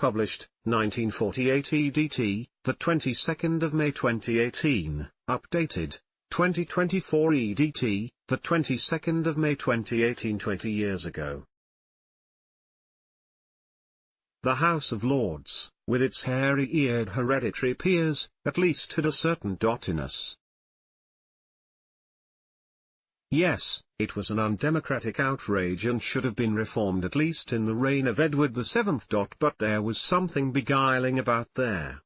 published, 1948 EDT, the 22nd of May 2018, updated, 2024 EDT, the 22nd of May 2018, 20 years ago. The House of Lords, with its hairy-eared hereditary peers, at least had a certain dottiness. Yes, it was an undemocratic outrage and should have been reformed at least in the reign of Edward VII. But there was something beguiling about their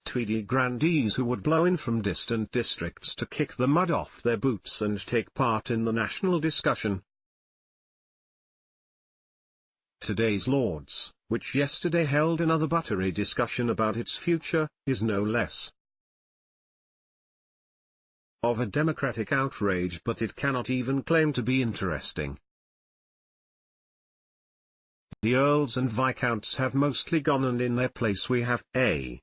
tweedy grandees who would blow in from distant districts to kick the mud off their boots and take part in the national discussion. Today's Lords, which yesterday held another buttery discussion about its future, is no less of a democratic outrage, but it cannot even claim to be interesting. The earls and viscounts have mostly gone, and in their place we have a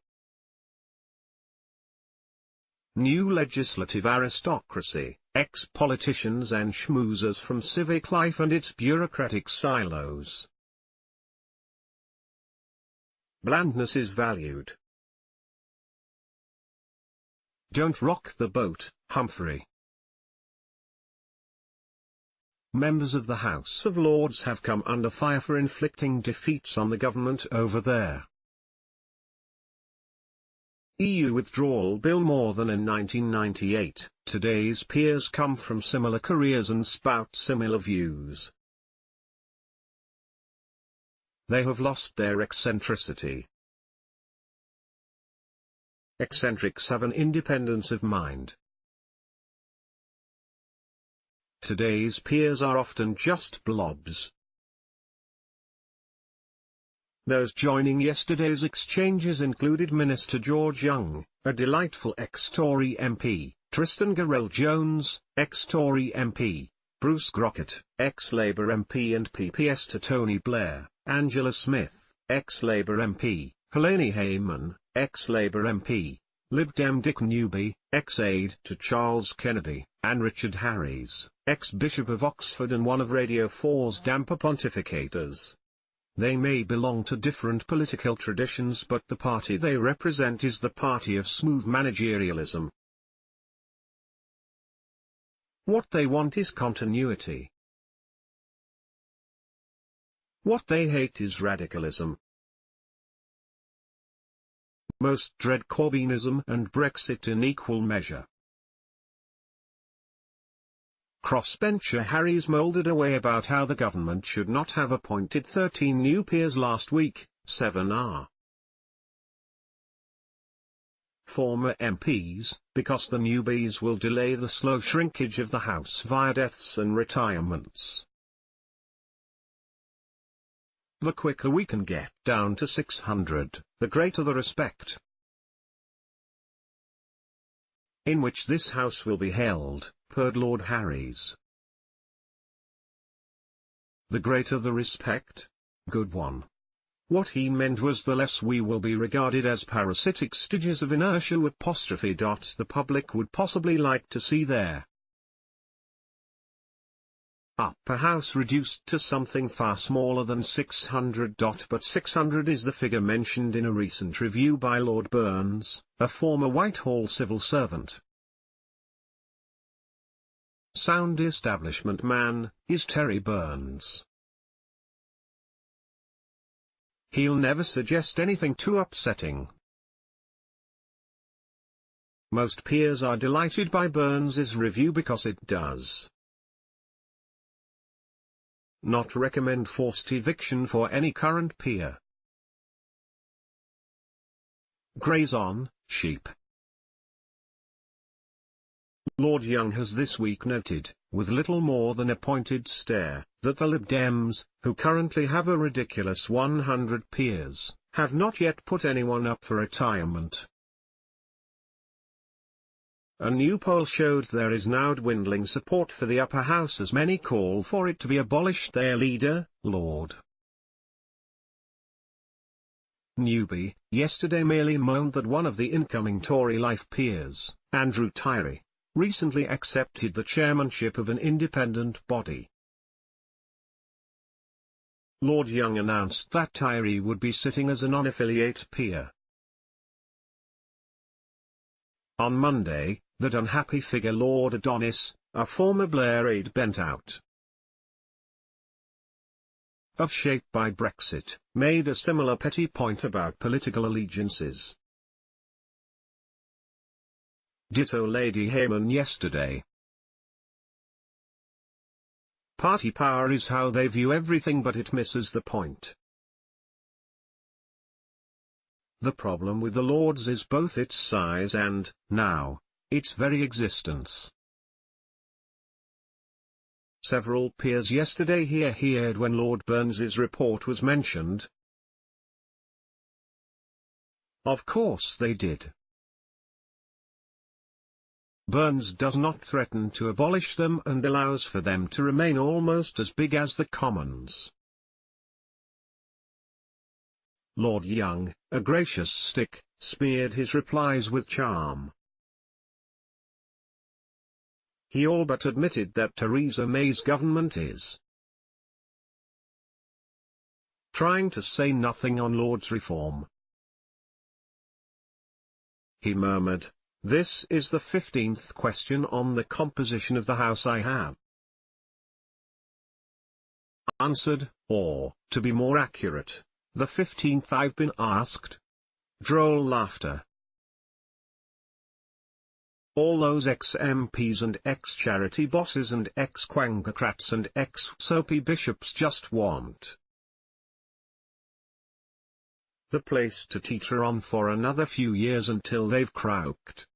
new legislative aristocracy, ex-politicians and schmoozers from civic life and its bureaucratic silos. Blandness is valued. Don't rock the boat, Humphrey. Members of the House of Lords have come under fire for inflicting defeats on the government over there. EU withdrawal bill more than in 1998. Today's peers come from similar careers and spout similar views. They have lost their eccentricity. Eccentrics have an independence of mind. Today's peers are often just blobs. Those joining yesterday's exchanges included Minister George Young, a delightful ex-Tory MP, Tristan Garrell-Jones, ex-Tory MP, Bruce Crockett, ex-Labour MP and PPS to Tony Blair, Angela Smith, ex-Labour MP, Helene Hayman, ex-Labour MP, Lib Dem Dick Newby, ex-aide to Charles Kennedy, and Richard Harries, ex-Bishop of Oxford and one of Radio 4's damper pontificators. They may belong to different political traditions, but the party they represent is the party of smooth managerialism. What they want is continuity. What they hate is radicalism. Most dread Corbynism and Brexit in equal measure. Crossbencher Harries moulded away about how the government should not have appointed 13 new peers last week, 7 are former MPs, because the newbies will delay the slow shrinkage of the House via deaths and retirements. The quicker we can get down to 600, the greater the respect in which this House will be held, purred Lord Harries. The greater the respect? Good one. What he meant was the less we will be regarded as parasitic stooges of inertia apostrophe dots the public would possibly like to see there. Upper House reduced to something far smaller than 600. But 600 is the figure mentioned in a recent review by Lord Burns, a former Whitehall civil servant. Sound establishment man, is Terry Burns. He'll never suggest anything too upsetting. Most peers are delighted by Burns's review because it does not recommend forced eviction for any current peer. Graze on, sheep. Lord Young has this week noted, with little more than a pointed stare, that the Lib Dems, who currently have a ridiculous 100 peers, have not yet put anyone up for retirement. A new poll showed there is now dwindling support for the upper house as many call for it to be abolished. Their leader, Lord Newby, yesterday merely moaned that one of the incoming Tory life peers, Andrew Tyree, recently accepted the chairmanship of an independent body. Lord Young announced that Tyree would be sitting as a non-affiliate peer. On Monday, that unhappy figure Lord Adonis, a former Blair aide bent out of shape by Brexit, made a similar petty point about political allegiances. Ditto Lady Hayman yesterday. Party power is how they view everything, but it misses the point. The problem with the Lords is both its size and, now, its very existence. Several peers yesterday heard when Lord Burns's report was mentioned. Of course they did. Burns does not threaten to abolish them and allows for them to remain almost as big as the Commons. Lord Young, a gracious stick, smeared his replies with charm. He all but admitted that Theresa May's government is trying to say nothing on Lord's reform. He murmured, "This is the 15th question on the composition of the House I have answered, or, to be more accurate, the 15th I've been asked." Droll laughter. All those ex-MPs and ex-charity bosses and ex-quangocrats and ex-soapy bishops just want the place to teeter on for another few years until they've croaked.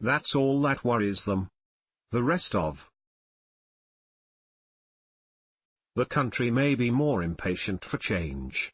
That's all that worries them. The rest of the country may be more impatient for change.